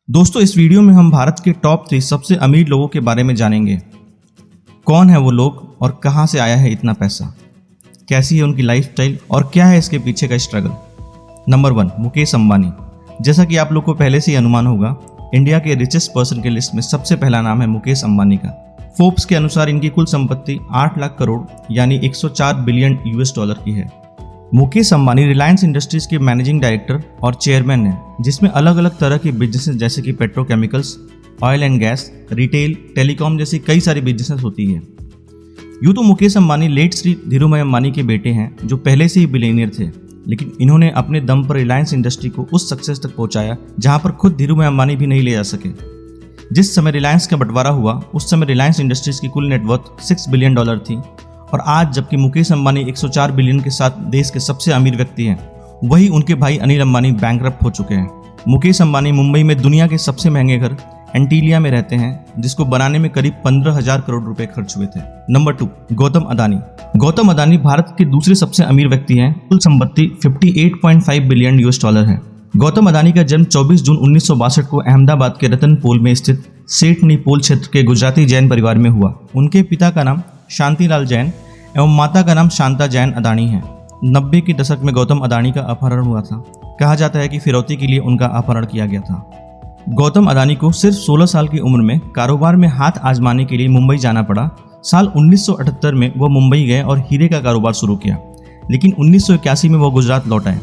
दोस्तों इस वीडियो में हम भारत के टॉप 3 सबसे अमीर लोगों के बारे में जानेंगे। कौन है वो लोग और कहां से आया है इतना पैसा, कैसी है उनकी लाइफस्टाइल और क्या है इसके पीछे का स्ट्रगल। नंबर 1, मुकेश अंबानी। जैसा कि आप लोग को पहले से ही अनुमान होगा, इंडिया के रिचेस्ट पर्सन के लिस्ट में सबसे पहला नाम है मुकेश अंबानी का। फोर्ब्स के अनुसार इनकी कुल संपत्ति 8 लाख करोड़ यानी 104 बिलियन यूएस डॉलर की है। मुकेश अंबानी रिलायंस इंडस्ट्रीज के मैनेजिंग डायरेक्टर और चेयरमैन हैं, जिसमें अलग अलग तरह के बिजनेसेस जैसे कि petrochemicals, oil and gas, retail, telecom जैसी कई सारी बिजनेसेस होती है। यूँ तो मुकेश अंबानी लेट श्री धीरूभाई अंबानी के बेटे हैं, जो पहले से ही बिलियनियर थे, लेकिन इन्होंने अपने दम पर रिलायंस इंडस्ट्री को उस सक्सेस तक पहुंचाया जहां पर खुद धीरूभाई अंबानी भी नहीं ले जा सके। जिस समय रिलायंस का बंटवारा हुआ उस समय रिलायंस इंडस्ट्रीज की कुल नेटवर्थ 6 बिलियन डॉलर थी, और आज जबकि मुकेश अंबानी 104 बिलियन के साथ देश के सबसे अमीर व्यक्ति हैं, वही उनके भाई अनिल अंबानी बैंकरप्ट हो चुके हैं। मुकेश अंबानी मुंबई में दुनिया के सबसे महंगे घर एंटीलिया में रहते हैं, जिसको बनाने में करीब 15,000 करोड़ रुपए खर्च हुए थे। नंबर 2, गौतम अदानी। गौतम अदानी भारत के दूसरे सबसे अमीर व्यक्ति हैं। कुल संपत्ति 58.5 बिलियन यूएस डॉलर है। गौतम अदानी का जन्म 24 जून 1962 को अहमदाबाद के रतनपोल में स्थित सेठनी पोल क्षेत्र के गुजराती जैन परिवार में हुआ। उनके पिता का नाम शांतिलाल जैन एवं माता का नाम शांता जैन अदानी है। 90 के दशक में गौतम अदानी का अपहरण हुआ था। कहा जाता है कि फिरौती के लिए उनका अपहरण किया गया था। गौतम अदानी को सिर्फ 16 साल की उम्र में कारोबार में हाथ आजमाने के लिए मुंबई जाना पड़ा। साल 1978 में वो मुंबई गए और हीरे का कारोबार शुरू किया, लेकिन 1981 में वो गुजरात लौट आए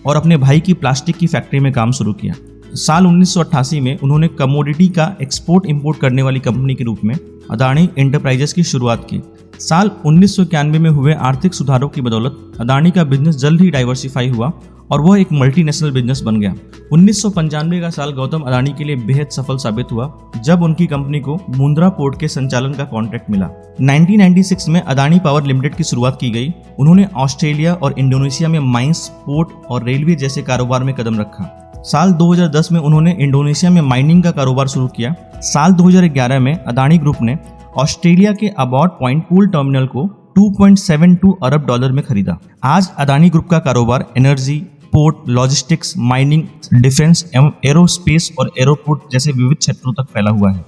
और अपने भाई की प्लास्टिक की फैक्ट्री में काम शुरू किया। साल 1988 में उन्होंने कमोडिटी का एक्सपोर्ट इंपोर्ट करने वाली कंपनी के रूप में अदानी एंटरप्राइजेस की शुरुआत की। साल 1991 में हुए आर्थिक सुधारों की बदौलत अदानी का बिजनेस जल्द ही डाइवर्सिफाई हुआ और वह एक मल्टीनेशनल बिजनेस बन गया। 1995 का साल गौतम अदानी के लिए बेहद सफल साबित हुआ, जब उनकी कंपनी को मुंद्रा पोर्ट के संचालन का कॉन्ट्रैक्ट मिला। 1996 में अदानी पावर लिमिटेड की शुरुआत की गई। उन्होंने ऑस्ट्रेलिया और इंडोनेशिया में माइंस, पोर्ट और रेलवे जैसे कारोबार में कदम रखा। साल 2010 में उन्होंने इंडोनेशिया में माइनिंग का कारोबार शुरू किया। साल 2011 में अदानी ग्रुप ने ऑस्ट्रेलिया के अबॉट पॉइंट पूल टर्मिनल को 2.72 अरब डॉलर में खरीदा। आज अदानी ग्रुप का कारोबार energy, port, logistics, mining, defence एवं एरोस्पेस और एयरपोर्ट जैसे विविध क्षेत्रों तक फैला हुआ है।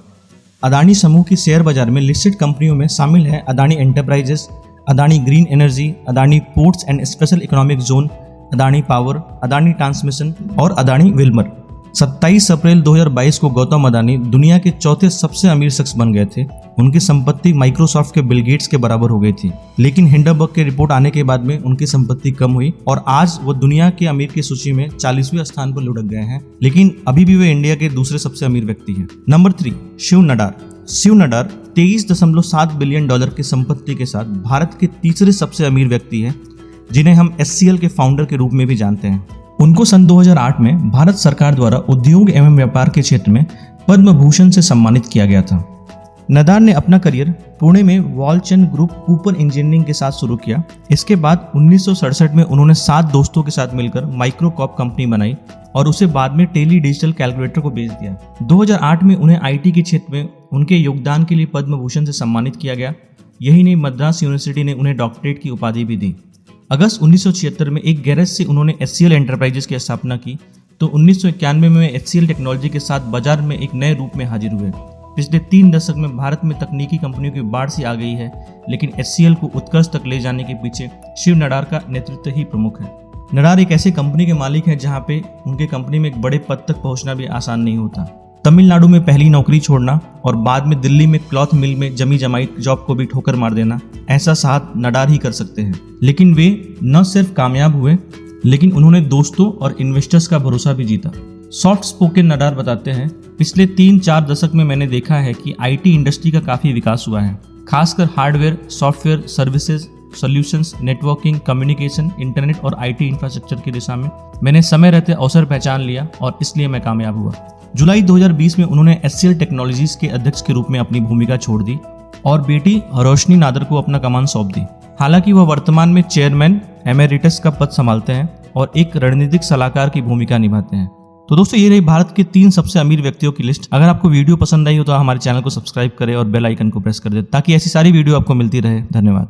अदानी समूह की शेयर बाजार में लिस्टेड कंपनियों में शामिल है Adani enterprises, Adani green energy, Adani ports and special economic zone, Adani power, Adani transmission और अदानी विल्मर। 27 अप्रैल 2022 को गौतम अदानी दुनिया के चौथे सबसे अमीर शख्स बन गए थे। उनकी संपत्ति माइक्रोसॉफ्ट के बिल गेट्स के बराबर हो गई थी, लेकिन हिंडनबर्ग की रिपोर्ट आने के बाद में उनकी संपत्ति कम हुई और आज वो दुनिया के अमीर की सूची में 40वें स्थान पर लुढ़क गए हैं, लेकिन अभी भी वे इंडिया के दूसरे सबसे अमीर व्यक्ति हैं। Number 3, Shiv Nadar. Shiv Nadar 23.7 billion dollar की संपत्ति के साथ भारत के तीसरे सबसे अमीर व्यक्ति हैं, जिन्हें हम HCL के फाउंडर के रूप में भी जानते हैं। उनको सन 2008 में भारत सरकार द्वारा उद्योग एवं व्यापार के क्षेत्र में पद्म भूषण से सम्मानित किया गया था। नडार ने अपना करियर पुणे में वॉलचंद ग्रुप कूपर इंजीनियरिंग के साथ शुरू किया। इसके बाद 1967 में उन्होंने 7 दोस्तों के साथ मिलकर माइक्रोकॉप कंपनी बनाई और उसे बाद में टेली डिजिटल कैलकुलेटर को बेच दिया। 2008 में उन्हें IT के क्षेत्र में उनके योगदान के लिए पद्म भूषण से सम्मानित किया गया। यही नहीं, मद्रास यूनिवर्सिटी ने उन्हें डॉक्टरेट की उपाधि भी दी। अगस्त 1976 में एक गैरेज से उन्होंने HCL एंटरप्राइजेस की स्थापना की, तो 1991 में HCL टेक्नोलॉजी के साथ बाजार में एक नए रूप में हाजिर हुए। पिछले 3 दशक में भारत में तकनीकी कंपनियों की बाढ़ सी आ गई है, लेकिन HCL को उत्कर्ष तक ले जाने के पीछे शिव नडार का नेतृत्व ही प्रमुख है। नडार एक ऐसी कंपनी के मालिक हैं जहां पे उनके कंपनी में एक बड़े पद तक पहुंचना भी आसान नहीं होता। तमिलनाडु में पहली नौकरी छोड़ना और बाद में दिल्ली में क्लॉथ मिल में जमी जमाई जॉब को भी ठोकर मार देना, ऐसा साहस नडार ही कर सकते हैं। लेकिन वे न सिर्फ कामयाब हुए, लेकिन उन्होंने दोस्तों और इन्वेस्टर्स का भरोसा भी जीता। सॉफ्ट स्पोकन नडार बताते हैं, पिछले 3-4 दशक में मैंने देखा है कि IT इंडस्ट्री का काफी विकास हुआ है, खासकर hardware, software, services, solutions, networking, communication, internet और IT इंफ्रास्ट्रक्चर की दिशा में मैंने समय रहते अवसर पहचान लिया और इसलिए मैं कामयाब हुआ। जुलाई 2020 में उन्होंने HCL टेक्नोलॉजीज के अध्यक्ष के रूप में अपनी भूमिका छोड़ दी और बेटी रोशनी नादर को अपना कमान सौंप दी। हालांकि वह वर्तमान में चेयरमैन एमेरिटस का पद संभालते हैं और एक रणनीतिक सलाहकार की भूमिका निभाते हैं। तो दोस्तों, ये रही भारत के 3 सबसे अमीर व्यक्तियों की लिस्ट। अगर आपको वीडियो पसंद आई हो तो हमारे चैनल को सब्सक्राइब करें और बेल आइकन को प्रेस कर दें, ताकि ऐसी सारी वीडियो आपको मिलती रहे। धन्यवाद।